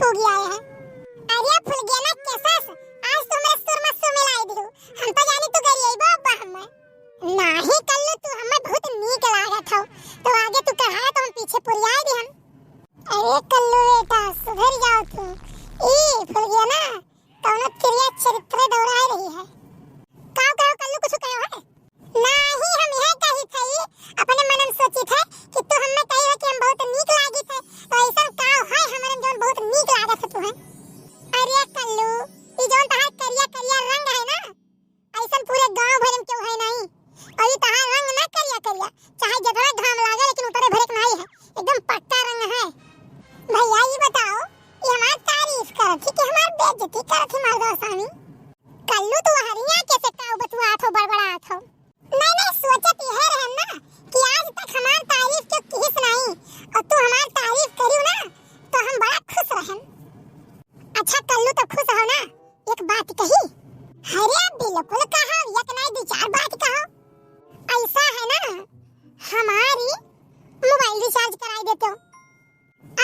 छू गया है। अरे फुल गया ना कैसा आज तो मैं सुरमा सु मिलाई दियो। हम तो जानी तू करी आई बाबा हम नाही कल्लू तू हमें बहुत नीक लागत हो तो आगे तू कहा तो हम पीछे पुरिया दी हम। अरे कल्लू बेटा सुधर जाओ तू। ई फुल गया ना कौन क्रिया चरित्र दोहरा रही है। काओ काओ कल्लू कुछ कहो है नाही हम यह कही थई अपने मन में सोची थे कि तू हमें कही है कि हम बहुत नीक लागी थे तो ऐसा काओ है हमरे जोन बहुत नीक लागत तू है। अरे कल्लू ई जोन तहार करिया करिया रंग है ना ऐसा पूरे गांव भर में क्यों है नहीं और ई तहार रंग ना करिया करिया चाहे जतरा घाम लागे लेकिन उतरे भरक नहीं है एकदम पक्का रंग है। भैया ये बताओ ये हमार तारीफ करत थी कि हमार बेइज्जती करत थी मर्दों सामी। कल्लू तू हरिया कैसे काऊ बतुआत हो बड़बड़ात हो। नहीं नहीं सोचत यह रहन ना कि आज तक हमार तारीफ क्यों किस नहीं और तू हमार तारीफ करियो ना तो हम बड़ा खुश रहन। अच्छा कल्लू तो खुश हो ना एक बात कही। अरे बिल्कुल कहो एक नहीं दो चार बात कहो। ऐसा है ना हमारी मोबाइल रिचार्ज कराई देते हो।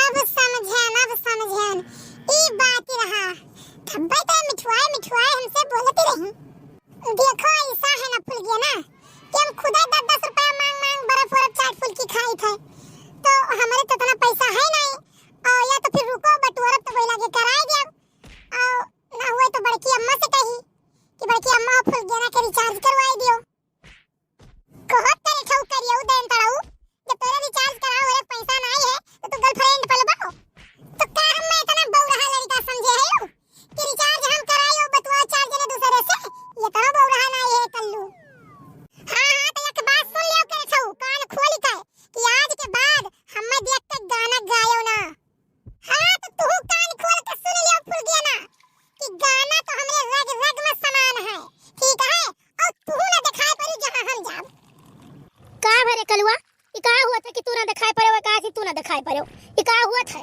अब समझन ई बात रहा थब्बे तो मिठुआई हमसे बोलती रही। देखो ऐसा है ना फुल गया ना कि हम खुदा 10-10 रुपया मांग बर्फ चाट फुल्की खाई थे तो हमारे तो इतना पैसा है नहीं और या तो फिर रुको बटुआरब तो वही लागे कराई दियो और ना हुए तो बड़की अम्मा से कही कि बड़की अम्मा फुल गया ना के रिचार्ज करवाई दियो। कहत करे ठौ करियो देन तड़ाऊ जब तोरा रिचार्ज कराओ रे पैसा नहीं है तो तू गर्लफ्रेंड पलबाओ तो का हम मैं इतना बौरहा लड़का समझे है कि रिचार्ज हम करायो बतवा चार्ज ने दूसरे से ये तरह बौरहा नहीं है कल्लू। हां तो एक बात सुन लियो करे छौ कान खोल के कि आज के बाद हमें देख के गाना गायो ना। हां तो तू कान खोल के सुन लियो फुल गया ना कि गाना तो हमरे रग रग में समान है ठीक है और तू ना दिखाई पड़ी जहां हम जाब। का भरे कलुआ ई का हुआ था कि तू ना दिखाई पड़े का कि तू ना दिखाई पड़े ई का हुआ था।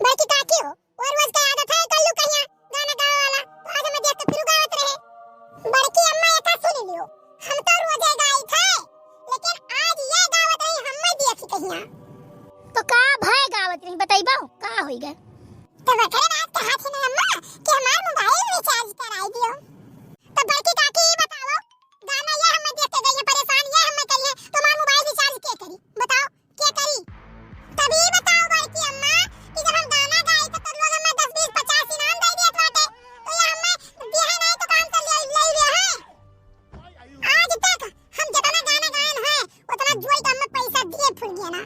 बड़की काकी हो और रोज का आदत है कल्लू कहिया गाना गावे वाला तो आज मैं देख के फिर गावत रहे। बड़की अम्मा ये का सुन लियो हम तो रोज गाई थे लेकिन आज ये गावत रही हम मैं देखी कहिया तो का भय गावत रही बताइबा का होई गए। तो बकरे बात कहा थी ना अम्मा कि हमार मोबाइल रिचार्ज कराई दियो तो बड़की काकी ये बताओ गाना ये हमें देख के गई परेशान ये हमें करिए तो हमार मोबाइल रिचार्ज के करी बताओ क्या करी तभी बताओ बड़की अम्मा कि जब हम गाना गाई तो लोग हमें 10-20-50 इनाम दे दिए बाटे तो ये हमें दिया नहीं तो काम तो ले लिया है। आज तक हम जितना गाना गायन है उतना जोई तो हमें पैसा दिए फुल गया ना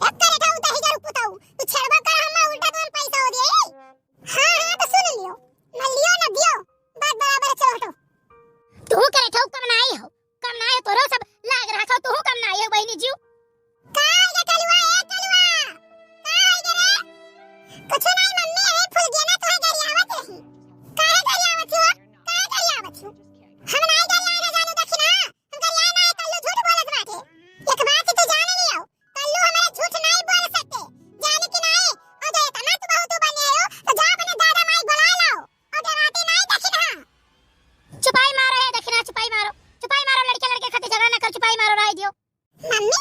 एक करे था उता ही जरूर पुताऊ तू छड़बा कर हमें उल्टा तो पैसा हो दिए। हां तो सुन लियो ना लियो ना दियो बात बराबर चलो हटो। तू करे ठौ कम ना आई हो तोरो सब लाग रहा था तू कम ना आई हो बहनी जीव का ये कलुआ का है रे कुछ नहीं मम्मी है फुल गया ना तो है गरियावत रही काहे गरियावत हो हम नहीं गरिया ना जानो दखिना हम गरिया ना कल्लू झूठ बोलत बाटे एक बात तो जान लियो कल्लू हमारे झूठ नहीं बोल सकते जाने कि नहीं और जो इतना तू बहुत बने हो तो जा अपने दादा माई बुला लाओ और डराते नहीं दखिना चुपाई मारो है दखिना चुपाई मारो लड़के लड़के खाते झगड़ा ना कर चुपाई मारो राय दियो। मम्मी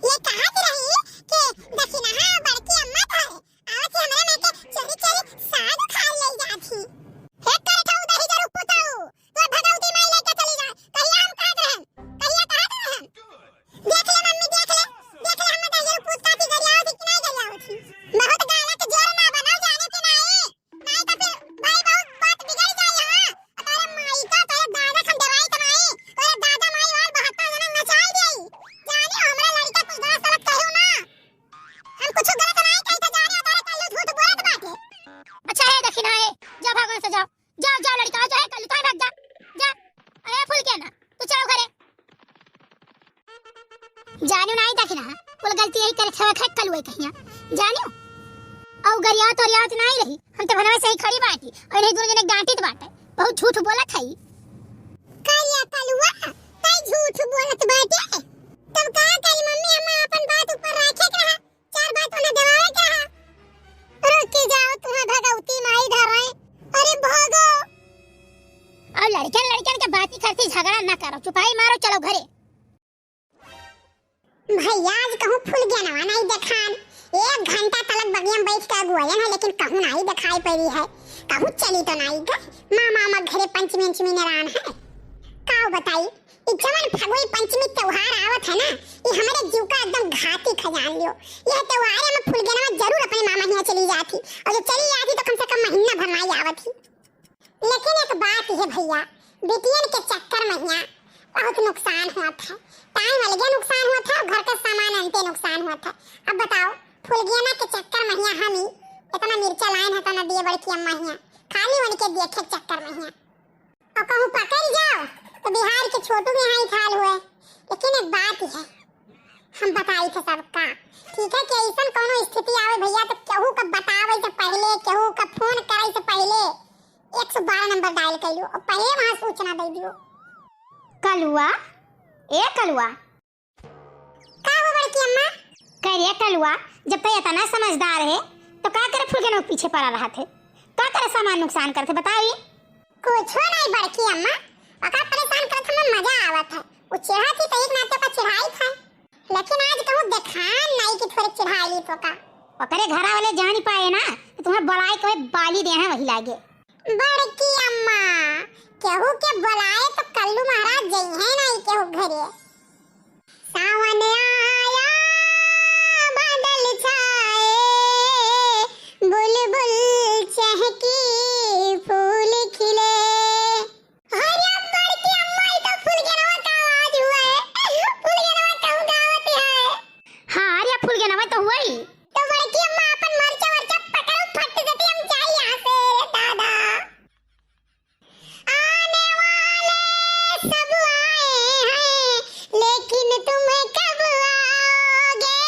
ये कहा की रही कि दखिना हां बड़की अम्मा था आवत हमरे में के चोरी साग खा ले जाथी हे करे था दही जरूर पुताऊ तो भगवती माई लेके चली जा कहिया हम कहत रहन देख ले मम्मी देख ले हम दही जरूर पूछता थी गरियाओ थी कि नहीं गरियाओ थी बहुत गाला के जोर ना बनाओ जाने के नहीं तो फिर भाई बहुत बात बिगड़ जाए यहां अरे माई का तेरे दादा खन दवाई तो नहीं तेरे दादा माई वाल 72 जना नचाई देई जाने हमरा लड़का कुछ गलत सलत कहू ना हम कुछ गलत नहीं कहता जाने तारे कल्लू झूठ बोलत बाटे। अच्छा है दखिना है जा भगवान से जाओ लड़का जो है कल्लू तो भाग जा अरे फुल के ना तू चलो घरे जानो नहीं दखिना बोल गलती यही करे छवा खट कल्लू है कहिया जानो औ गरिया तो नहीं रही हम तो भनवा से ही खड़ी बाटी और नहीं दोनों जने डांटित बाटे बहुत झूठ बोलत है करिया कलुआ तई झूठ बोलत बाटे तब का करी मम्मी हम अपन बात ऊपर रखे के रहा चार बात ना दबावे के रहा रुक के जाओ तुम्हां भगवती माई धर रहे अरे भागो और लड़कन के बात करती झगड़ा ना करो चुपाई मारो चलो घरे। भैया आज कहूं फुल गया ना नहीं देखान 1 घंटा तलक बगिया में बैठ के अगुआयन है लेकिन कहूँ नहीं दिखाई पड़ी है, कहूँ चली तो नहीं गई। मामा घरे पंचमी पंचमी नारायण है काऊ बताई। जमन फगुई पंचमी त्योहार आवत है ना, ये हमारे जीव का एकदम घाती खजान लियो। यह त्योहार में फुलगेनवा जरूर अपने मामा यहाँ चली जाती, और जो चली जाती तो कम से कम महीना भर नहीं आवत ही। लेकिन एक बात है भैया, बेटियन के चक्कर में यहाँ बहुत नुकसान हुआ था। टाइम अलगे नुकसान हुआ था, घर का सामान अंते नुकसान हुआ था। अब बताओ फुलगेना के चक्कर में यहाँ हम ही इतना मिर्चा लाइन है तो ना दिए बड़की अम्मा यहाँ खाली होने के देखे चक्कर में यहाँ, और कहूँ पकड़ जाओ तो बिहार के छोटू भी यहाँ हाल हुए। लेकिन एक बात है हम बताई थे सबका, ठीक है कि ऐसा कोनो स्थिति आवे भैया तो केहू का बतावे से पहले, केहू का फोन करे से पहले 112 नंबर डायल कर लियो और पहले वहां सूचना दे दियो। कलुआ ए कलुआ का हो बड़की अम्मा? कह रे कलुआ, जब तक इतना समझदार है तो का करे फुलगेनवा पीछे पड़ा रहा थे, का करे सामान नुकसान करते बताई। कुछ नहीं बड़की अम्मा, अगर परेशान करत हमें मजा आवत है। वो चिढ़ा थी तो एक नाते का चिढ़ाई था, लेकिन आज कहूँ देखान नहीं कि थोड़ी चिढ़ाई तो का ओकरे घरा वाले जान ही पाए ना तो तुम्हें बड़ाई कोई बाली दे है वही लागे। बड़की अम्मा केहू के बुलाए तो कल्लू महाराज जई है नहीं केहू घरे। सावन आया बादल छाए, बुलबुल चहकी फूल खिले। अरे बड़की अम्मा ये तो फुलगेनवा का आवाज हुआ है। फुलगेनवा कहूँ गावत है। हाँ अरे फुलगेनवा तो हुआ ही। तो बड़की अम्मा अपन मरचा मरचा पकड़ो फट देती हम जाए यहाँ से। रे दादा आने वाले सब आए हैं, लेकिन तुम कब आओगे,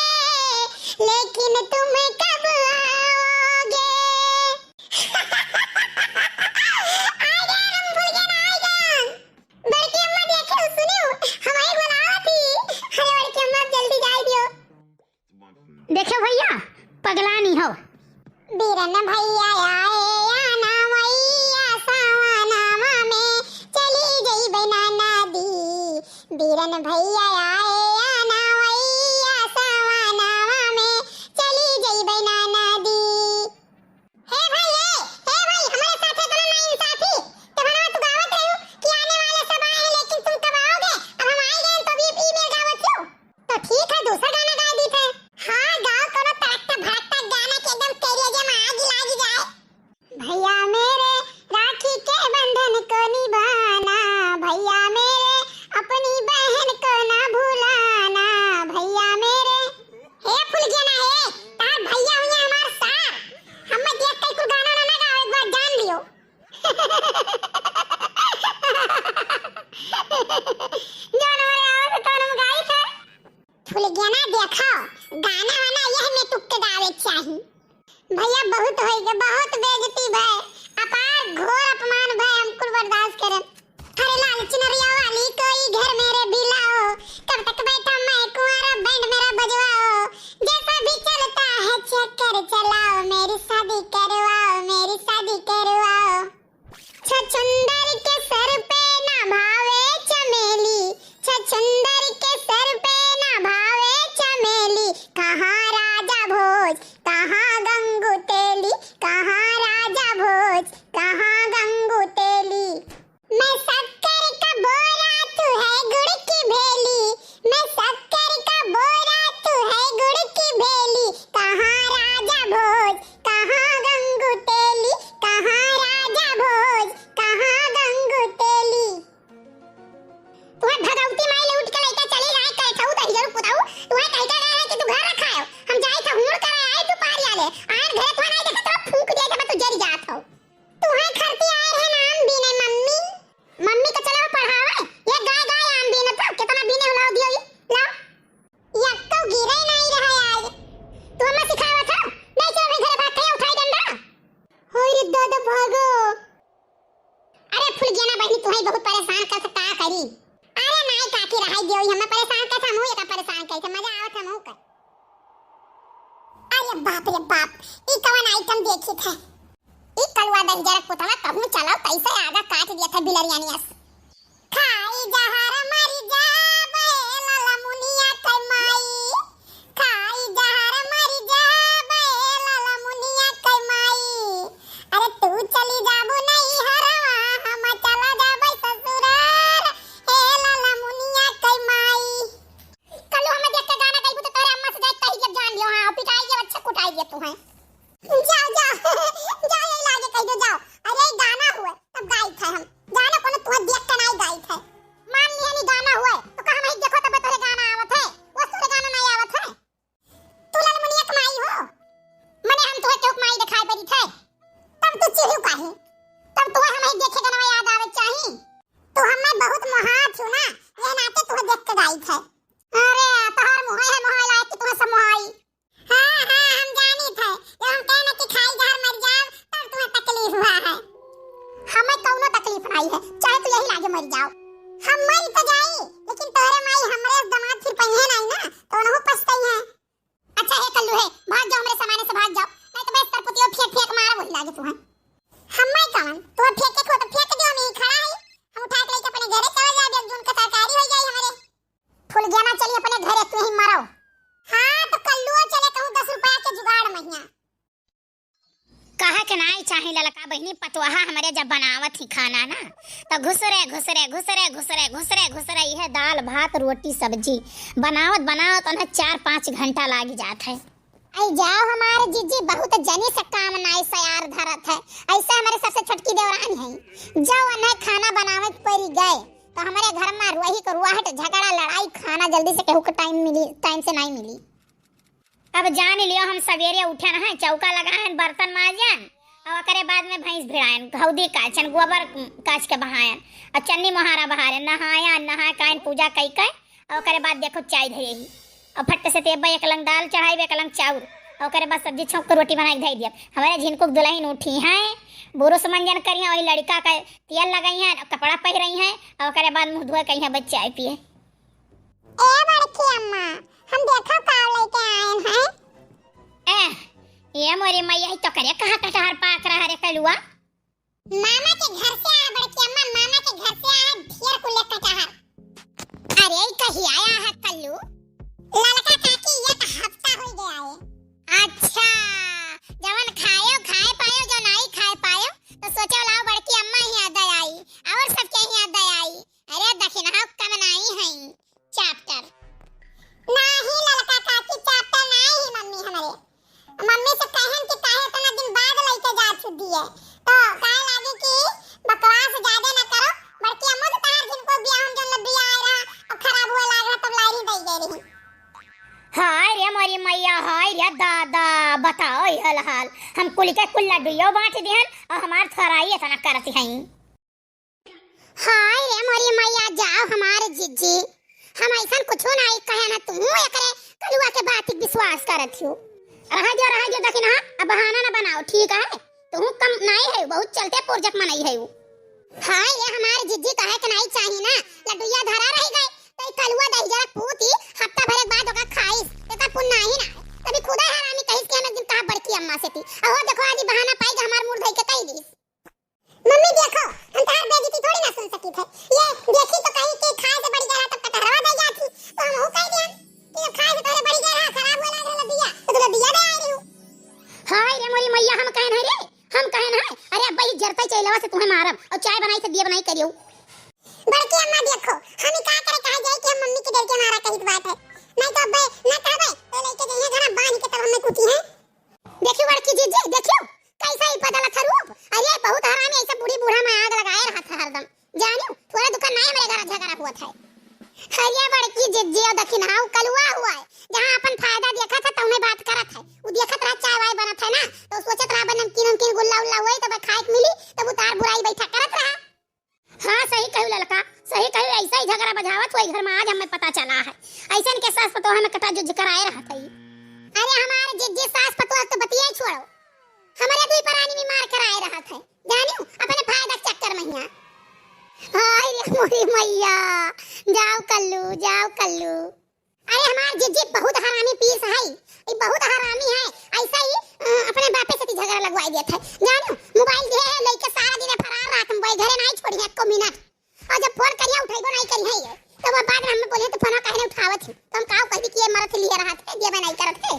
लेकिन तुम कब आओगे। आ गए हम फुलगेना आ गए। बड़की अम्मा देखो सुनियो हमारी बुलावा थी। अरे बड़की अम्मा जल्दी जाए दियो। देखो भैया पगला नहीं हो। बीरन भैया आए आना मैया सावनावा में चली गई बना नदी। बीरन भैया आए आना मैया सावनावा में चली गई बना नदी। हे भाई हमारे साथ है तो ना इंसाफी। तो भला तू गावत रहू कि आने वाले सब आए हैं लेकिन तुम कब आओगे। अब हम आए गए तो भी ईमेल गावत हो तो ठीक है दूसरा गाना गा दी थे। हाँ गाओ करो तड़कता भड़कता गाना के एकदम करिए में आग लागी जाए। भैया मेरे राखी के बंधन को निभाना, भैया मेरे अपनी बहन को ना भुलाना। भैया मेरे हे फुलगेना हे तार भैया हुए हमार सार। हम देख के कुछ गाना ना गाओ एक बार जान लियो। जानवर आओ तो हम गाई थे। फुलगेना देखो गाना वाना यह में तुक्के गावे चाहिए। भैया बहुत होई के बहुत बेइज्जती भय, अपार घोर अपमान भय, हम कुल बर्दाश्त करे। अरे लाल चिनरिया वाली कोई घर मेरे बिलाओ, कब तक बैठा मैं कुंवारा बैंड मेरा बजवाओ। जैसा भी चलता है चक्कर चलाओ, मेरी शादी करवाओ, मेरी शादी करवाओ। छछुंदर के सर पे ना भावे चमेली, छछुंदर के सर पे ना भावे चमेली। कहाँ राजा भोज कहाँ गंगू तेली, कहाँ राजा भोज कहाँ गंगू तेली। मैं शक्कर का बोरा तू है गुड़ की भेली, मैं शक्कर का बोरा तू है गुड़ की भेली। कहाँ राजा भोज कहाँ गंगू तेली, कहाँ राजा भोज कहाँ गंगू तेली। तुम्हें भगवती माई ले उठ के लइका चली जाए कहे छऊ त जरूर पुताऊ तुम्हें कह के गए कि तू घर रखा है। हम जाए त हुड़ करे आए तू पारिया ले आन घरे तो नहीं देखत तो फूंक दिए जब तू जरी जात हो। तुम्हें खरती आए है नाम बीने मम्मी, मम्मी को चलो पढ़ावे ये गाय गाय आम बीने तो कितना बीने लाओ दियो लाओ यक्को गिरे नहीं रहा आज। तू हमें सिखावा था नहीं चलो घरे भाग के उठाई डंडा। होय रे दादा भागो। अरे फुलगेना बहनी तुम्हें बहुत परेशान कर सकता करी। अरे नहीं काकी रहाई दियो हमें परेशान कर हम ये का परेशान कर मजा आवत हम कर। अरे बाप रे बाप ई कवन आइटम देखी थे। ई कलवा दन जरा पुतला कहूं चलाओ पैसा आधा काट दिया था बिलरियानियस। खाई जहर मर जाबे लाला मुनिया के माई, खाई जहर मर जाबे लाला मुनिया के माई। लाई दिया तू है। जाओ जाओ जाओ यही लागे कह दो जाओ। अरे गाना हुआ तब गाई थे हम गाना कोनो तुम्हें देख के नहीं गाई थे। मान लिया नहीं गाना हुआ तो कहां नहीं देखो तब तोरे गाना आवत है वो तोरे गाना नहीं आवत है। तू ललमुनिया कमाई हो मने हम तोहे के कमाई दिखाई पड़ी थे तब तू चिढ़ू काहे तब तोहे हमें देखे गाना याद आवे चाही। तो हमें बहुत मोहात छु ना ये नाते तोहे देख के गाई थे। अरे तोहर मोह है मोह लायक कि तोहे सब मोहाई। हां हां हम जानी थे जब हम कहने कि खाई घर मर जाओ तब तुम्हें तकलीफ हुआ है। हमें कौनो तकलीफ नहीं है चाहे तू यही लागे मर जाओ। हम मर तो जाई लेकिन तोरे माई हमरे दामाद फिर पहिए नहीं ना तो नहु पछताई है। अच्छा है कल्लू है भाग जाओ मेरे सामने से भाग जाओ नहीं तो मैं सरपतियों फेंक फेंक मारा वही लागे तुम्हें। हमें कौन तो फेंके को तो फेंक दियो मैं खड़ा है हम उठा के लेके अपने घरे चल जाए जब जून का तरकारी हो जाए हमारे। फूल गया चलिए अपने घरे तू ही मरो। हां तो कल्लू चले कहूं 10 रुपया के जुगाड़ महीना। कहा के नहीं चाहे ललका बहनी पतवाहा हमारे जब बनावत ही खाना ना तो घुसरे घुसरे घुसरे घुसरे घुसरे घुसरे यह दाल भात रोटी सब्जी बनावत बनावत उन्हें 4-5 घंटा लाग जात है। आई जाओ हमारे जीजी बहुत जनी से काम नाई सयार धरत है। ऐसा हमारे सबसे छोटकी देवरानी है जब उन्हें खाना बनावत पड़ी गए तो हमारे घर में रोही को रुआहट झगड़ा लड़ाई खाना जल्दी से केहू को टाइम से नहीं मिली। अब जान लियो हम सवेरे उठे ना चौका लगाएं बर्तन माजन और करे बाद में भैंस भिड़ाएं घौदी काचन गोबर काच के बहायन और चन्नी मोहारा बहारे नहाया नहा काइन पूजा कई कई और करे बाद देखो चाय धरे ही और फट्टे से तेबा एक लंग दाल चढ़ाई एक लंग चाउर और करे बाद सब्जी छौंक के रोटी बना के धई दिया। हमारे झिनको दुल्हन उठी हैं बुरो समंजन करी हैं वही लड़का का तेल लगाई हैं कपड़ा पहन रही हैं और करे बाद मुंह धोए कहीं बच्चे चाय पिए। ए बड़की अम्मा हम देखो काव लेके आए हैं। ये मोरी मैया ही तो करे कहां कटहर पाक रहा रे कलुआ। मामा के घर से आया बड़की अम्मा मामा के घर से आया ढेर कुले कटहर। अरे कहीं आया है कल्लू ललका काकी एक हफ्ता हो गया है। अच्छा जवन खायो खाए पायो जो नहीं खाए पायो तो सोचो लाओ बड़की अम्मा ही याद आई और सबके ही याद आई। अरे दक्षिणा कम नहीं है चैप्टर नहीं ललका काकी चैप्टर नहीं ही मम्मी हमारे मम्मी से कहन कि काहे इतना दिन बाद लेके जा छुदी है तो काहे लागे कि बकवास ज्यादा न करो बड़की अम्मा तो तार जिनको बियाह हम जन बियाह आ रहा और खराब हुआ लाग रहा तब लारी दे दे रही। हाय रे मोरी मैया हाय रे दादा बताओ ये हाल हम कुल के कुल्ला डुइयो बांट दिहन और हमार थराई इतना करती हैं। हाय रे मोरी मैया जाओ हमारे जीजी हम ऐसा कुछ नहीं कहे ना तू एकरे कलुआ के बात विश्वास करत हो। रह जो देखी ना अब बहाना ना बनाओ ठीक है तू कम नहीं है बहुत चलते पुरजक में नहीं है वो। हाय ये हमारे जिज्जी कहे के नहीं चाहिए ना लड्डूया धरा रह गए तो कलुआ दही जरा पूती हफ्ता भर के बाद ओका खाइस एका पुण्य नहीं ना तभी खुदा हरामी कहिस के हम दिन कहा बड़की अम्मा से थी और देखो आज बहाना पाई के हमार मुंह धई के कह दी। मम्मी देखो हम तार बेइज्जती थोड़ी ना सुन सकी थे ये देखी तो कहीं कि खाए से बड़ी जरा तब कटहरवा दे जाती तो हम हो कह दिया कि जब खाए से तोरे बड़ी जरा खराब हो लग रहा दिया तो तुझे दिया दे आई रही हूं। हाय रे मोरी मैया हम कहन है रे हम कहन है अरे अब्बा ही जरता चैलवा से तुम्हें मारब और चाय बनाई से दिए बनाई करियो। बड़की अम्मा देखो हम का करे कहा जाए कि हम मम्मी के दिल के मारा कही बात है नहीं तो अब्बे ना कहबे तो लेके जइए घरा बांध के तब हमें कुटी है। देखियो बड़की जीजी देखियो कैसा ही बदला था रूप। अरे बहुत हरामी ऐसा बूढ़ी बूढ़ा में आग लगाए रहा था हरदम जानियो थोड़ा दुकान नहीं मेरे घर झगड़ा हुआ था। हरिया बड़की जिज्जी और दखिनाऊ कलुआ हुआ है जहां अपन फायदा देखा था तो उन्हें बात करत है वो देखत रहा चाय वाय बनत है ना तो सोचत रहा नमकीन गुल्ला उल्ला हुए तब खाए मिली तब उतार बुराई बैठा करत रहा। हाँ सही कहू ललका सही कहू ऐसा ही झगड़ा बजावत हुई घर में आज हमें पता चला है ऐसा के सास पतो हमें कटा जो कराए रहा था। अरे हमारे जिज्जी सास पतो तो बतियाई छोड़ो हमारे दुई परानी में मार कराए रहा था जानियो अपने फायदा के चक्कर में हिया। हाय रे मोरी मैया जाओ कल्लू अरे हमार जिज्जी बहुत हरामी पीस है ये बहुत हरामी है ऐसा ही अपने बापे से झगड़ा लगवाई दिया था जानियो मोबाइल दे लेके सारा दिन फरार रहा तुम भाई घरे नहीं छोड़ी एक मिनट और जब फोन करिया उठाइबो नहीं करी है तो वो बाद में हमें बोले तो फोन काहे उठावत है तो हम काव कह दी कि ये मरत लिए रहा था ये बनाई करत है।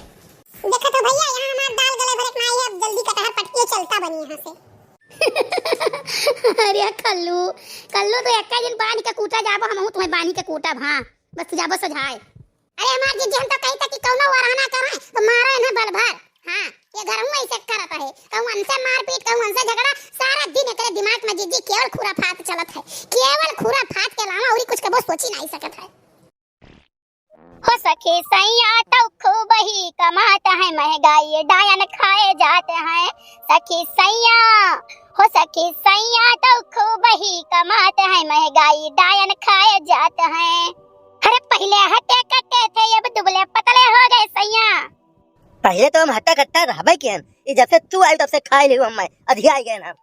देखो तो भैया यहां हमार दाल गले भरक नहीं है अब जल्दी कटहर पटके चलता बनी यहां से। अरे कल्लू तो एक दिन बानी के कूटा जाबो हम तुम्हें बानी के कूटा हां बस तू जाबो सजाए। अरे हमार जिज्जी हम तो कही था कि कौनो वराना करे तो मारो इन्हें बल भर। हां महंगाई डायन खाए जाते हैं। सखी सैया हो सखी सैया तो खूब ही कमाते हैं, महंगाई डायन खाए जाते हैं। अरे पहले हट्टे कट्टे थे, अब दुबले पतले हो गए सैया। पहले तो हम हट्टा कट्टा रहबे कियन, ये जब से तू आई तब से खाई लियो हम अधिया आई गए ना।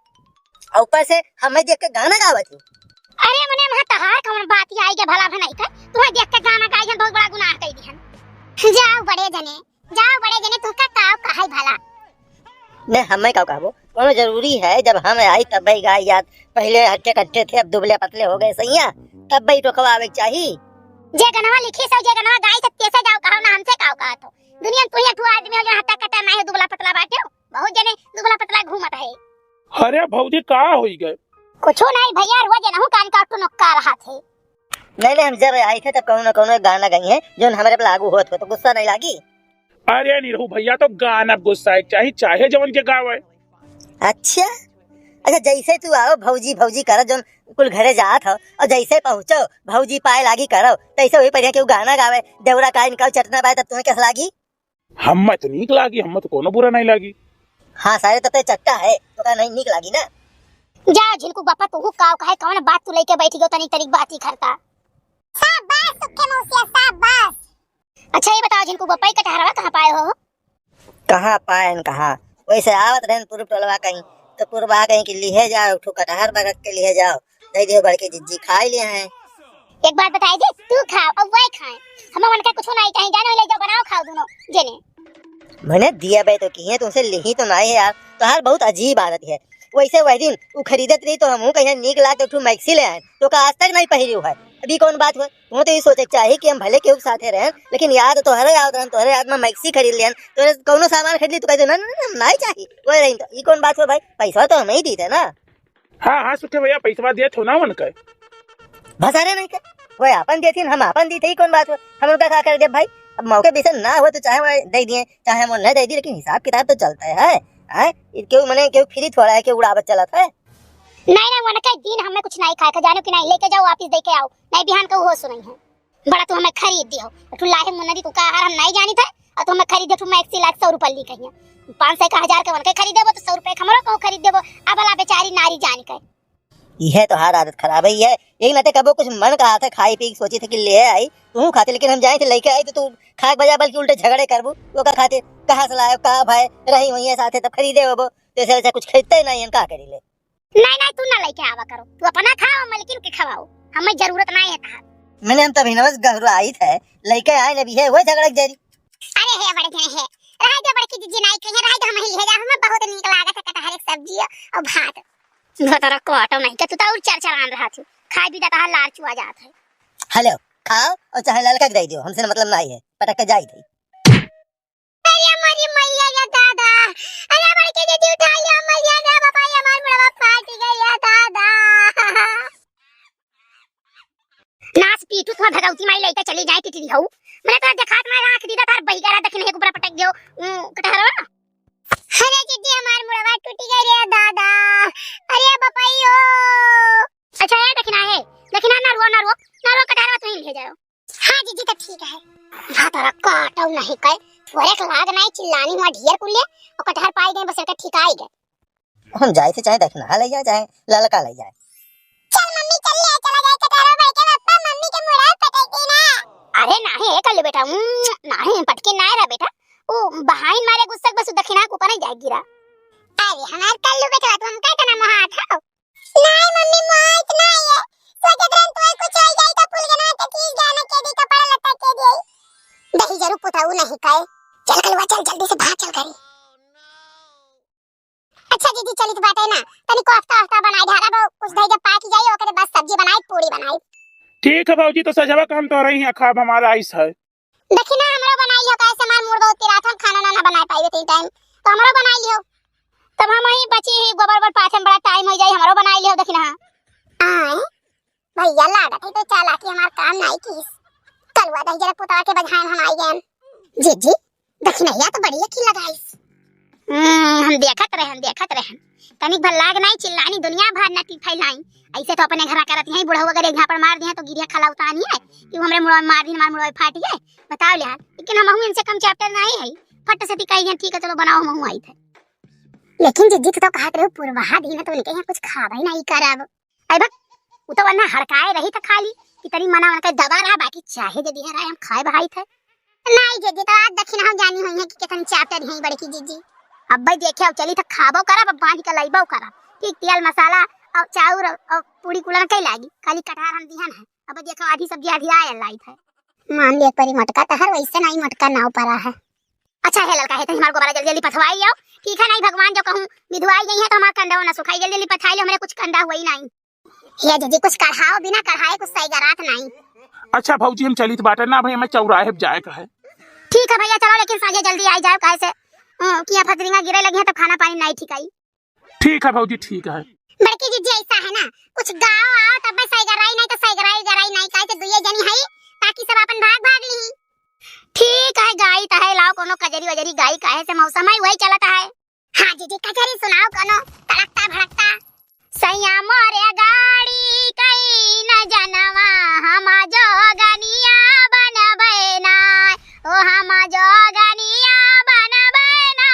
और ऊपर से हमें देख के गाना गावत हूँ। अरे मने वहां तहार कौन बात आई के भला भनाई था, तुम्हें देख के गाना गायन बहुत बड़ा गुनाह कई दिहन। जाओ बड़े जने तू का काव कहै भला। ने हमें का कहबो, कोनो जरूरी है जब हम आई तब भाई गाय याद। पहले हट्टे कट्टे थे अब दुबले पतले हो गए सैया, तब भाई तो खवावे चाहिए। जे गनवा लिखी सो जे गनवा गाय से कैसे जाओ कहो ना हमसे काव कहत हो। दुनिया तू आदमी हो जो हट्टा कट्टा नहीं दुबला पतला बाटे हो, बहुत जने दुबला पतला घूमत है। अरे भौजी का होई गए? कुछ नहीं भैया, रोज नहु कान काटू नक्का रहा थे। नहीं हम जब आए थे तब कोनो गाना गाई है जो हमारे पे लागू होत हो, तो गुस्सा नहीं लागी? अरे निरहु भैया तो गाना गुस्सा चाहिए, चाहे जवन के गावे। अच्छा जैसे तू आओ भौजी भौजी कर जो कुल घरे जात हो, और जैसे पहुँचो भौजी पाए लागी करो, तैसे वही पर गाना गावे देवरा का निकाल चटना पाए, तब तुम्हें कैसा लागी? हम तो नीक लागी, हम तो कोनो बुरा नहीं लागी। हाँ सारे तब चट्टा है तो का नहीं नीक लागी ना। जा झिलकू बापा तू काव कहे कौन बात तू लेके बैठी गयो, तनी तरीक बात ही करता। शाबाश सुखे मौसिया शाबाश। अच्छा ये बताओ झिलकू बापा कटहरवा कहां पाए हो? कहाँ पायन कहाँ, वैसे आवत रहन पूर्व टोलवा कहीं, तो पूर्वा कहीं कि लिए जाओ ठो कटहर बगत के लिए जाओ, दे दियो बड़के जिज्जी खा लिए हैं। एक बात बताई दे, तू खाओ और वही खाए, हम मन का कुछ नहीं कहीं जानो, ले जाओ बनाओ खाओ दोनों जने। मैंने दिया बे तो की है, तुमसे ली तो नहीं है यार, तो हर बहुत अजीब आदत है। वैसे वही दिन वो खरीदत रही तो हम कहीं नीक लाग तो मैक्सी ले आए, तो का आज तक नहीं पहरी हुआ है। अभी कौन बात हुआ, तुम तो ये सोचे चाहिए कि हम भले केहू साथे रहें, लेकिन याद तो हरे याद रहन, तोहरे याद में मैक्सी खरीद लियन, तो कोनो सामान खरीद ली तो कहते ना नहीं चाहिए वो रही, तो ये कौन बात हुआ भाई, पैसा तो हमें ही दी थे ना। हाँ सुखे भैया पैसा दिए थे ना मन के भसारे नहीं के वो अपन देती हम अपन दी थे, कौन बात हुआ, हम उनका क्या कर दे भाई। अब मौके बेसन ना हो तो चाहे वो दे दिए चाहे हम नहीं दे दिए, लेकिन हिसाब किताब तो चलता है। क्यों मने क्यों फ्री थोड़ा है, क्यों उड़ावत चलता है। नहीं मन का दिन हमें कुछ नहीं खाए का जानो कि नहीं, लेके जाओ वापस दे के आओ, नहीं बिहान का हो सुनाई है। बड़ा तू हमें खरीद दियो, तू लाहे मुन्नरी तू का हम नहीं जानी था, और तू हमें खरीदे तू मैं 100 रुपए ली कहिया 500 का 1000 का वन के खरीदेबो तो 100 रुपए हमरो को खरीद देबो। अब वाला बेचारी नारी जान के यह तो हर आदत खराब है, यही ना कबो कुछ मन कहा था खाई पी सोची थी कि ले आई तू खाते, लेकिन हम जाए थे लेके आई तो तू खाक बजा बल्कि उल्टे झगड़े करबू, वो का खाते कहाँ से लाए कहाँ भाई रही हुई है साथे तब खरीदे हो, तो ऐसे कुछ खरीदते ही नहीं, का करी ले। नहीं तू ना लेके आवा करो, तू अपना खाओ मलकिन के खवाओ, हमें जरूरत नहीं है था। मैंने हम तभी नवस गहरा आई थे लेके आए नबी है वो झगड़क जरी। अरे है बड़े जने है रह जा बड़की जीजी नहीं कहीं रह जा, हम ही ले जा, हमें बहुत नीक लागत है कटहर एक सब्जी और भात भतरा को ऑटो नहीं के तू तो और चरचर आन रहा थी, खाई भी जाता लाल चुआ जात है। हेलो खाओ और चाहे ललका दे दियो, हमसे मतलब नहीं है, पटक के जाई थी। अरे हमारी मैया या दादा, अरे बड़की जीजी उठा लिया मैया ना बाबा, ये हमार मुड़वा फाट गया दादा। नास पीटू तो भगवती माई लेके चली जाए टिटरी हूं, मैंने तो देखात में आंख दीदा तार बहिगारा देखने के ऊपर पटक दियो कटहरवा। अरे जीजी हमार मुड़वा टूट गई रे दादा, अरे बपाइयो। अच्छा है देखना ना रो कटहरवा तू ही ले जाओ। हां जीजी तो ठीक है, भातरा काटौ नहीं कई थोड़े लाग नहीं चिल्लानी हुआ ढेर कुले और कटहर पाई गए बस का ठिकाई गए। हम जाए थे चाहे देखना ले जाए चाहे ललका ले जाए। चल मम्मी चल ले चला जाए कटहर भाई के पापा मम्मी के मुड़ा पटकी ना। अरे नाही कल बेटा नाही पटकी ना रे बेटा, ओ बहाइन मारे गुस्सा बस दखिना को पर जाए गिरा। अरे हमार कल्लू बेटा तुम का तना मोहा था नहीं मम्मी मोहा इतना है सोचे रन तो कुछ हो जाए तो भूल गना तो चीज गाना के दी कपड़ा लता के दी दही जरूर पुताऊ नहीं कहे। चल कलवा चल जल्दी से भाग चल करी। अच्छा दीदी चली तो बात है ना, तनी कोफ्ता बनाई ढाला वो कुछ दही जब पाक जाए ओकरे बस सब्जी बनाई पूरी बनाई। ठीक है भौजी तो सजवा काम तो रही है, खाब हमारा आइस है। देखी ना हमरो बनाई लियो, कैसे मार मूड बहुत तिराठन खाना ना बना पाइबे तीन टाइम, तो हमरो बनाई लियो, तब हम ही बची ही गोबर बर पाछन बड़ा टाइम हो जाए, हमरो बनाई लियो। देखी ना आए भैया लागत है तो चालाकी हमार काम नहीं कीस, कलवा दही जरा पुता के बधाई हम आई गए। जीजी देखी ना या तो बढ़िया की लगाईस। हम देखत रहे तनिक भल लाग नहीं चिल्लानी दुनिया भर न फैलाई, ऐसे तो अपने घर करत है बुढ़ा वगैरह यहाँ पर मार दिए तो गिरिया खला उतानी है कि हमरे मुड़वा मार दी, हमारे मुड़वा फाट गए बताओ ले। लेकिन हम इनसे कम चैप्टर नहीं है, फट से कही ठीक है चलो बनाओ हम आई थे। लेकिन जिद्दी तो कहत रहे पूर्वा दिन तो लेके यहाँ कुछ खाबा ही नहीं करब। आई बक उ तो वरना हड़काए रही त खाली कि तरी मना के दबा रहा बाकी चाहे जे दिया हम खाए भाई थे। नहीं जिद्दी तो आज दक्षिण हम जानी हुई है कि कितन चैप्टर है बड़की जिद्दी। अब भाई देखे अब चली त खाबो करब अब बांध के लइबो करब। ठीक तेल मसाला और चाउर और पूरी कुलन कई लागी खाली कटहर हम दिहन है। अब देखो आधी सब्जी आधी आए लाई थे। मान ले परी मटका तहर वैसे नहीं मटका नाव पड़ा है। अच्छा है लड़का है तो हमारे को बड़ा जल्दी जल्दी पथवाई आओ। ठीक है नहीं भगवान जो कहूं विधवाई गई है तो हमारा कंडा ना सुखाई जल्दी जल्दी पथाई लो हमारे कुछ कंडा हुआ ही नहीं। ये जी कुछ कढ़ाओ बिना कढ़ाए कुछ सही गरात नहीं। अच्छा भौजी हम चली तो बाटे ना भाई हमें चौराहे पे जाए का है। ठीक है भैया चलो लेकिन साजे जल्दी आई जाओ कैसे किया फतरिंगा गिरे लगी है तो खाना पानी नहीं ठीक आई। ठीक है भौजी ठीक है। बड़की जिद्दी ऐसा है ना कुछ गाओ आओ तब सही गराई नहीं तो सही गराई नहीं काहे तो दुइये जनी है ताकि सब अपन भाग ली। ठीक है गाई त है लाओ कोनो कजरी वजरी गाई काहे से मौसम है वही चलता है। हां जी कजरी सुनाओ कोनो तड़कता भड़कता। सैया मोरे गाड़ी कई न जनवा हम जोगनिया बनबै ना ओ हम जोगनिया बनबै ना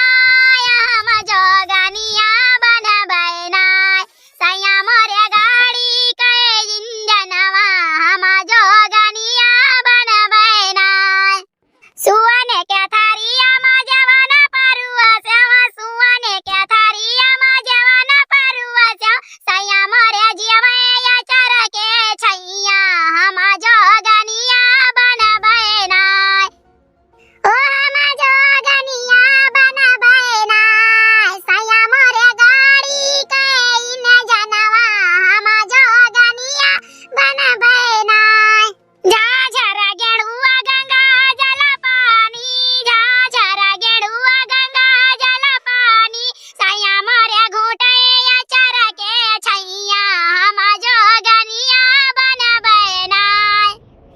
हम जोगनिया बनबै ना सैया मोरे गाड़ी कई जनवा हम जोगनिया बनबै ना सुने के थारिया मा जवाना परुआ सेवा सुने के थारिया मा जवाना परुआ सेवा सैया मोरे जियवे या चर के छैया हम जोगनिया बनबै ना ओ हम जोगनिया बनबै ना सैया मोरे गाड़ी कई न जनवा हम जोगनिया बनबै ना। झाझर गेड़ुआ गंगा जल पानी झाझर गेड़ुआ गंगा जल पानी सैया मोरे घूटे या चर के छैया हम जोगनिया बनबै ना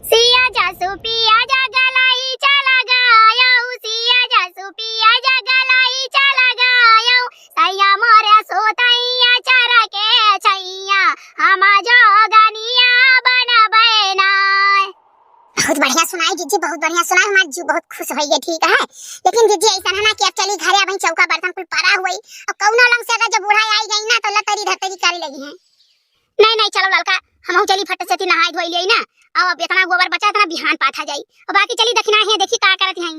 सिया जसु पिया जगलाई चल गायो सिया जसु पिया जगलाई चल गायो सैया मोरे सोतैया चर के छैया हम जोगनिया बनबै ना। बहुत बढ़िया सुनाई जिद्दी बहुत बढ़िया सुनाई हमार जीव बहुत खुश हो गई। ठीक है लेकिन जिद्दी ऐसा है ना कि अब चली घरे अब चौका बर्तन कुल पड़ा हुई और कौनो लंग से अगर जब बूढ़ा आई गई ना तो लतरी धतरी करे लगी है। नहीं चलो लड़का हम चली फट से नहाई धोई ले ना अब इतना गोबर बचा इतना बिहान पाथा जाई और बाकी चली दक्षिणा है देखी का करत हैं।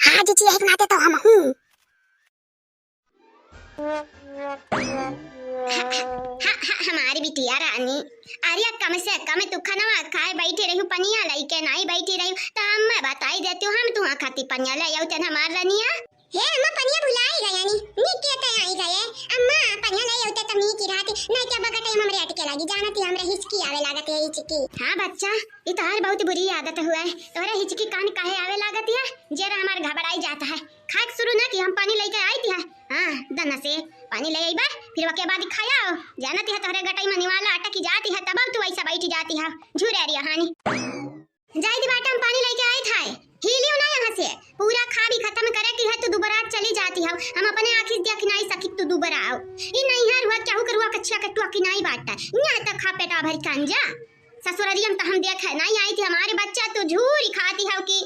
हां जिद्दी एक नाते तो हम हूं हमारी बिटिया रानी अरे कम से कम तू खनवा खाए बैठे रही पनिया लाई के नहीं बैठी रही तो हम मैं बताई देती हूं हम तुहा खाती पनिया ले आऊ तेन हमार रनिया। हे अम्मा पनिया भुलाई गया नी नी के ते आई गए अम्मा पनिया ले होते त नी की रात नहीं क्या बगटे हमरे अटके लागी जानती हमरे हिचकी आवे लागत है हिचकी। हां बच्चा ई तोहर बहुत बुरी आदत हुआ है तोहरे हिचकी कान काहे आवे लागत है जरा हमार घबराई जाता है खाक शुरू ना कि हम पानी लेके आई थी। हां दना से पानी ले आईबा फिर वके बाद खाया जानती है तोहरे गटाई में निवाला अटकी जाती है तब तू ऐसा बैठी जाती है झूरे रिया हानी जाई दी बाटा हम पानी लेके आई था हिलियो ना यहां से पूरा खा भी खत्म करे की है तो दोबारा चली जाती है हम अपने आंखी देख नहीं सकी तो दोबारा आओ ई नहीं हर हुआ क्या करुआ कच्चा कटुआ की नहीं बाटा यहां तक खा पेटा भर कांजा ससुररियम तो हम देख नहीं आई थी हमारे बच्चा तो झूरी खाती है कि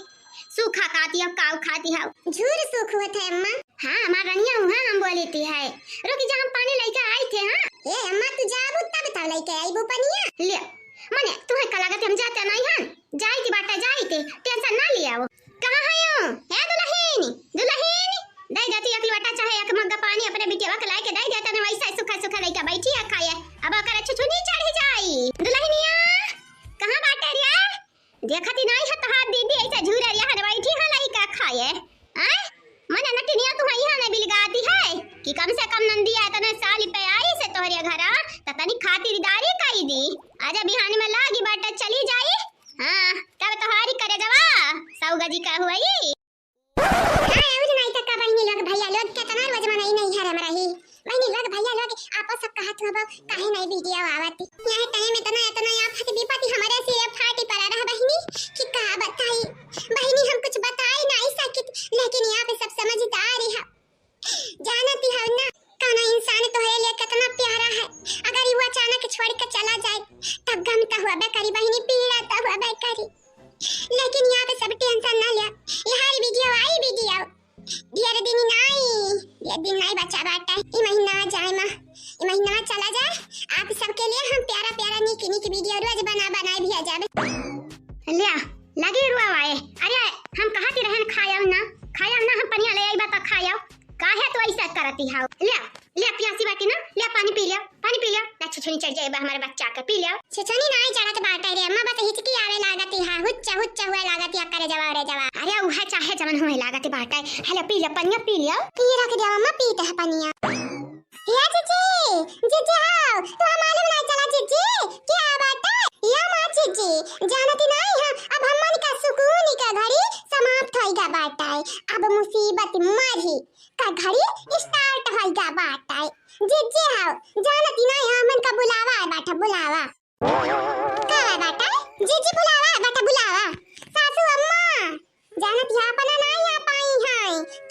सूखा खाती है काव खाती है झूर सूख हुआ था अम्मा। हां हमार रनिया हुआ हम बोलती है रुक जा हम पानी लेके आई थे। हां ए अम्मा तू जाबू तब तो लेके आईबू पनिया ले मने तुम्हें का लागत हम जाते नहीं हन जाई थी बाटा जाई थे टेंशन ना लिया वो कहां है यो हे दुल्हन दे जाती एक लोटा चाहे एक मग्गा पानी अपने बिटिया के लाके दे देता ने वैसा सूखा सूखा लेके बैठी है खाए अब अकर छुछुनी चढ़ी जाई दुल्हनिया कहां बाटा रिया देखती नहीं है तोहार दीदी ऐसा झूरे रिया हन बैठी है लइका खाए हैं मने नटनिया तुम यहां ने बिलगाती है कि कम से कम नंदिया इतने साल पे आई से तोहरे घरा ततनी खातिरदारी कई दी आजा बिहान में लागी बाटा चली जाई। हां तब तोहारी करे जवा सौगजी का हुई हां और नहीं तक का बहिनी लोग भैया लोग कितना रोज मनाई नहीं है हमरा ही बहिनी लोग भैया लोग आपस सब कहत हबो काहे नहीं वीडियो आवती यहां टाइम इतना आफत विपत्ति हमारे से फाटी पड़ा रहा बहिनी कि का बताई बहिनी हम कुछ बताई नहीं सकी लेकिन यहां पे सब समझदार है जानती है ना काना इंसान तो है ले कितना प्यारा है अगर वो अचानक छोड़ के चला जाए तब गम तो हुआ बेकरी बहिनी पीड़ा तो हुआ बेकरी लेकिन यहाँ पे सब टेंशन ना लिया। ये हर वीडियो आई वीडियो बाटा ई महीना जाए मां ई महीना चला जाए आप सबके लिए हम प्यारा प्यारा निकी निकी वीडियो रोज बनाए भी आ जावे लिया लगे रुआ आए। अरे हम कहा कि रहन खाया ना हम पनिया ले आई बात खाया काहे तो ऐसा करती हाउ। ले प्यासी बाटी ना ले पानी पी लिया ना छुछनी चढ़ जाए हमारे बच्चा का पी लिया। छछनी नहीं चढ़त बाटा रे अम्मा बस हिचकी आवे लागती हा हुच्चा हुए लागती करे जवा अरे उहे चाहे जवन होए लागत बाटा हेले पी ले पनिया पी लिया पी रख दे अम्मा पीते है पनिया। या जीजी आओ तो मालूम नहीं चला जीजी क्या बाटा या मां जीजी जानती नहीं है अब हमन का सुकून का घड़ी समाप्त होइगा बाटा अब मुसीबत मरी का घड़ी स्टार्ट होइगा बाटा जीजी आओ जानती नहीं है हमन का बुलावा है बाटा बुलावा का है बाटा जीजी बुलावा है बाटा बुलावा सासू अम्मा जानत यहाँ अपना नहीं आ पाई है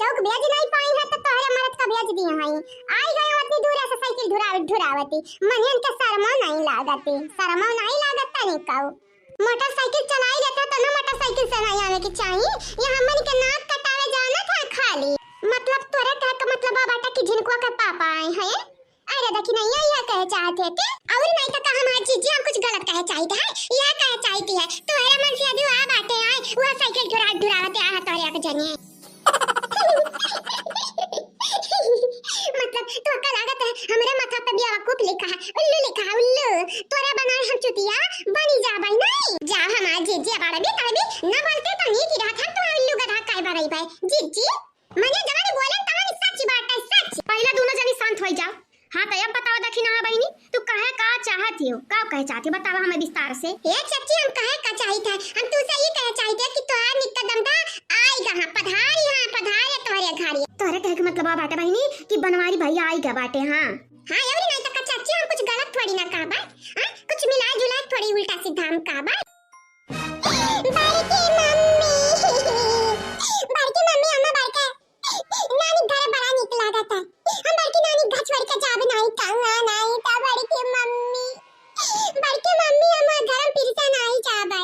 चौक भेज नहीं पाई है तो तोहरे मरद का भेज दिए हैं आई गए उतनी दूर से साइकिल धुरावती मनियन के शर्मा नहीं लागती नहीं काऊ मोटरसाइकिल चलाई लेता तो ना मोटरसाइकिल से नहीं आने की चाहिए ये हमन के नाक कटावे जाना था खाली मतलब तोरे कह का मतलब बाटा की झिनकुआ के पापा आए हैं। अरे देखी नहीं ये कहे चाहते थे और नहीं तो कहा हमारी जीजी हम कुछ गलत कहे चाहते हैं या कहे चाहती है तुम्हारे मन से यदि आ बाटे आए वो साइकिल धुरावते आ तोरे के जनिए मतलब तो का लागत है हमरे माथा पे बेवकूफ लिखा है उल्लू तोरा बनाए हम चुतिया बनी जा भाई नहीं जा हमार जीजी बाड़े भी ना बोलते तो नहीं की रहा था तो उल्लू गधा काय बरई भाई जीजी मने जवानी बोले तमाम सच बात है सच। पहला दोनों जनी शांत हो जाओ। हाँ तो अब बताओ दखी ना बहनी तू कहे का चाहती हो का कहे चाहती बताओ हमें विस्तार से। ये सच्ची हम कहे का चाहते हैं हम तुझसे ये कहे चाहते कि तोहार निकदम था आएगा हां पधारे तोरे घारी तोरे कहे के मतलब बाटे बहनी कि बनवारी भैया आएगा बाटे। हां और नहीं तो चाची हम कुछ गलत थोड़ी ना कहा हां कुछ मिला जुला थोड़ी उल्टा सीधा हम कहा बड़की मम्मी अम्मा बड़का नानी घर बड़ा निकला था हम बड़की नानी घर छोड़ के जाब नहीं कहूंगा नहीं तो बड़की मम्मी अम्मा घर फिर से नहीं जाबे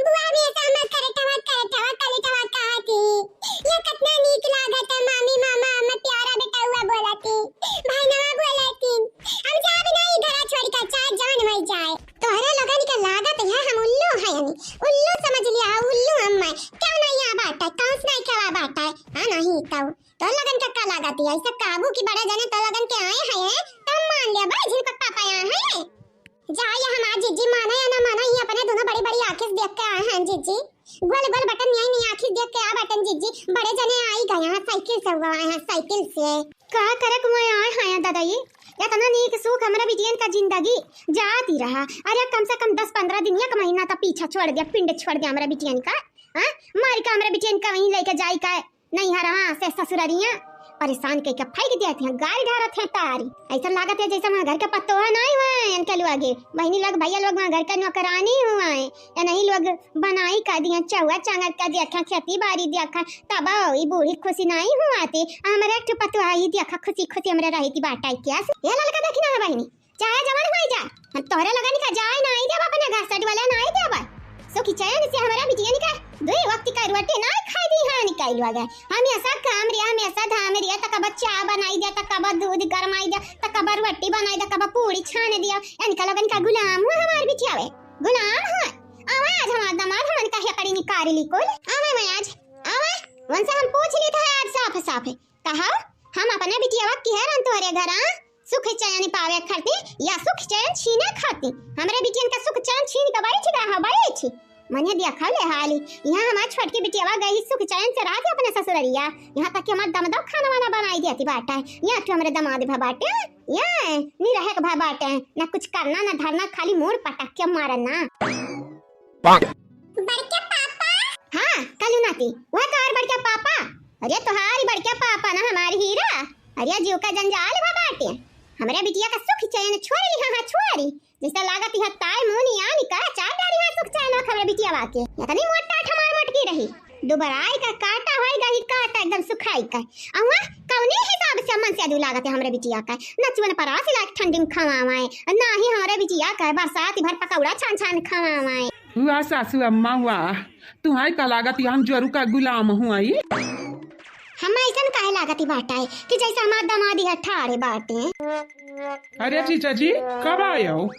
बुआ भी ऐसा मत करे टवा कहती ये कितना नीक लागत है मामी मामा अम्मा प्यारा बेटा हुआ बोलती भाई नवा बोलती हम जाब नहीं घर छोड़ के चाहे जान मर जाए तोहरे लगन के लागत है हम उल्लू है उल्लू समझ लिया उल्लू अम्मा क्यों नहीं आ बाटा कौन नहीं खवा बाटा हां नहीं तो लगन का लागत है ऐसा काबू की बड़े जने तो लगन के आए हैं तब मान लिया भाई जिनका पापा यहां है जाए हमार जीजी माना या ना माना ये अपने दोनों बड़ी आंखें देख के आए हैं जीजी गोल बटन नहीं आंखें देख के आ बटन जीजी बड़े जने आई गए हैं साइकिल से हुआ है साइकिल से का करे को आए हैं दादा ये या तना नीक सुख हमरा बिटियन का जिंदगी जाती रहा। अरे कम से कम 10-15 दिन या महीना तो पीछा छोड़ दिया पिंड छोड़ दिया हमरा बिटियन का हां मार का हमरा बिटियन का वहीं लेके जाई का नहीं हरा से ससुररिया परेशान के फेंक देते हैं गाड़ी ढारत है तारी ऐसा लागत है जैसे वहाँ घर का पत्तो है नहीं हुआ इनके लोग आगे बहनी लोग भैया लोग वहाँ घर का नौकरानी हुआ है या नहीं लोग बनाई का दिया चौवा चांगत का देखा खेती बाड़ी देखा तब ई बूढ़ी खुशी नहीं हुआ थी हमारे एक पत्तो आई देखा खुशी हमरा रही थी बाटा क्या ये लड़का देखी ना बहनी चाहे जवान हो जा तोहरे लगन का जाए ना आई देब अपने घर साइड वाला ना आई देब सो कि चैन से हमारा बिटिया निका दो वक्त का रोटी ना खाई दी हां निकाल लगा हम ऐसा काम रे हम ऐसा धाम रे तक बच्चा बनाई दे तक दूध गरमाई दे तक रोटी बनाई दे तक पूरी छान दिया इनका लगन का गुलाम हुआ हमार बिटिया वे गुलाम है आवाज हमार दमाद हमन का हेकड़ी निकाल ली कोल आवे मैं आज आवे वन से हम पूछ ली था आज साफ है कहा हम अपने बिटिया की हैरान तोरे घर सुख चैन पावे खाती या सुख चैन छीने खाती हमरे बिटियन का सुख चैन छीन के बैठ गया है बैठ मने देखा ले हाली यहाँ हमार छोटकी बिटियावा गई सुख चैन से रात अपने ससुररिया यहाँ तक कि हमार दमदम खाना वाना बनाई देती बाटा यहाँ तो हमारे दमाद भा बाटे यहाँ नहीं रहे के भा बाटे ना कुछ करना ना धरना खाली मोर पटक के मारना बड़के पापा हाँ कलू नाती वह कार बड़के पापा अरे तुम्हारी बड़के पापा ना हमारी हीरा अरे जीव का जंजाल भा बाटे हमरे बिटिया का सुख चैन छोड़ी हां छोड़ी जैसा लागत है ताई मुनी आनी का चार डारी है सुख चैन हमरे बिटिया वाके इतनी मोटा ठमार मोटकी रही दुबराई का काटा होएगा ही काटा एकदम सुखाई का अवा कौने हिसाब से मन से अदू लागत है हमरे बिटिया का नचवन परास लाग ठंडी में खवावाए ना ही हमरे बिटिया का बरसात भर पकौड़ा छान खवावाए हुआ सासू अम्मा हुआ तुम्हारी का लागत हम जरू का गुलाम हुआ हम ऐसा काहे लागती बाटा है कि जैसे हमार दामादी अठारे बाटे। अरे जीजा जी कब आए हो?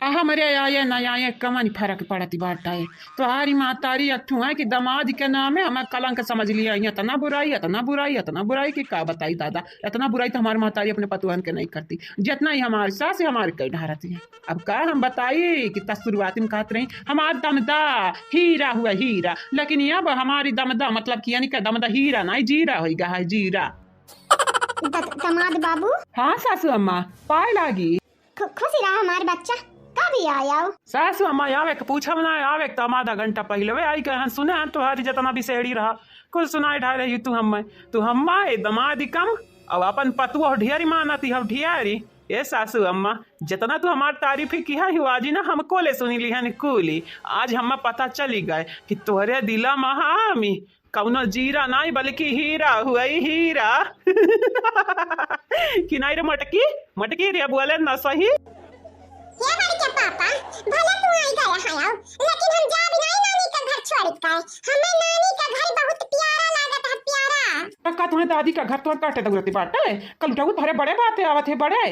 हमारे आए न आए कमन फर्क पड़ती बाटा है। तो हारी मातारी अठू है कि दामाद के नाम है हमें कलंक समझ लिया। इतना बुराई इतना बुराई इतना बुराई की का बताई दादा। इतना बुराई तो हमारी मातारी अपने पतुहन के नहीं करती जितना ही हमारी सास हमारे कई ढारती है। अब का हम बताइए कि शुरुआती में कहते रही हमारा दमदा हीरा हुआ हीरा, लेकिन अब हमारी दमदा मतलब कि यानी कि दमदा हीरा नहीं जीरा होगा है जीरा। दामाद बाबू। हाँ सासू अम्मा पाए लागी। खुशी रहा हमार बच्चा कभी आया। सासू अम्मा आवे के पूछा ना आवे के तम आधा घंटा पहले वे आई कहन सुने तुम्हारी जितना भी सेहड़ी रहा कुल सुनाई ढा रही तू हम्मा दमादी कम अब अपन पतुआ ढियारी मानती हम ढियारी। ए सासू अम्मा जितना तू हमार तारीफ की है आज ना हमको ले सुनी ली है कुली। आज हमें पता चली गए कि तोहरे दिला महामी कौनो जीरा नहीं बल्कि हीरा हुआ हीरा। कि नहीं रे मटकी मटकी रे बोले ना सही। ये बारी के पापा भले तू आई गया है लेकिन हम जा भी नहीं नानी का घर छोड़ के। हमें नानी का घर बहुत प्यारा लागत है प्यारा। का तुम्हारे दादी का घर तो काटे दगरती बाटे कल उठाऊ थारे बड़े बातें आवत है बड़े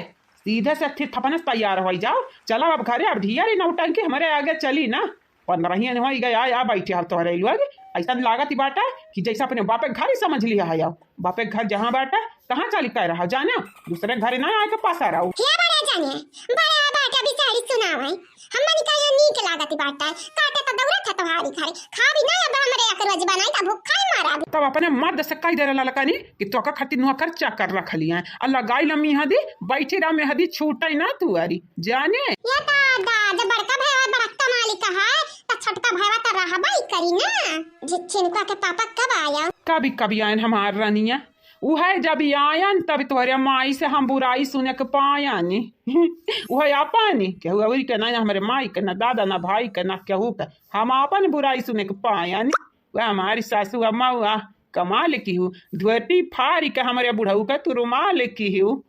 सीधे से अच्छी थपने से तैयार हो जाओ। चलो अब घरे अब ढियारी नौटंकी हमारे आगे चली ना 15 हो गया या बैठे हम तोहरे लोग ऐसा लागत ही बाटा कि जैसा अपने बापे घर ही समझ लिया है। याओ बापे घर जहाँ बाटा कहाँ चली कह रहा जाने दूसरे घर ना आके पास आ रहा हूँ। ये बड़े जाने बड़ा बाटा बिचारी सुनाओ है हमने कहा नीक लागत बाटा काटे तो दौड़त है तुम्हारी घर खा भी ना अब हमरे आकर रोज बनाई त भूखा ही मारा। तब अपने मर्द से कह दे रहा ललकानी कि तो का खातिर नुआ कर कर रख लिया अल्लाह गाय लम्मी हदी बैठी रहा में हदी छूटे ना तू अरी जाने। ये दादा जब बड़का भैया बड़का मालिक है तो छोटका भैया तो रहबई करी ना। छिनका के पापा कब आया? कभी आयन हमार रनिया वह जब आयन तब तुम्हारे माई से हम बुराई सुने के पायानी। वह अपनी केहू अवरी के ना हमारे माई के ना दादा ना भाई के ना केहू के हम अपन बुराई सुने के पायानी। वह हमारी सासू अम्मा हुआ कमाल की हूँ धोती फारी के हमारे बुढ़ऊ का तू रुमाल की हूँ।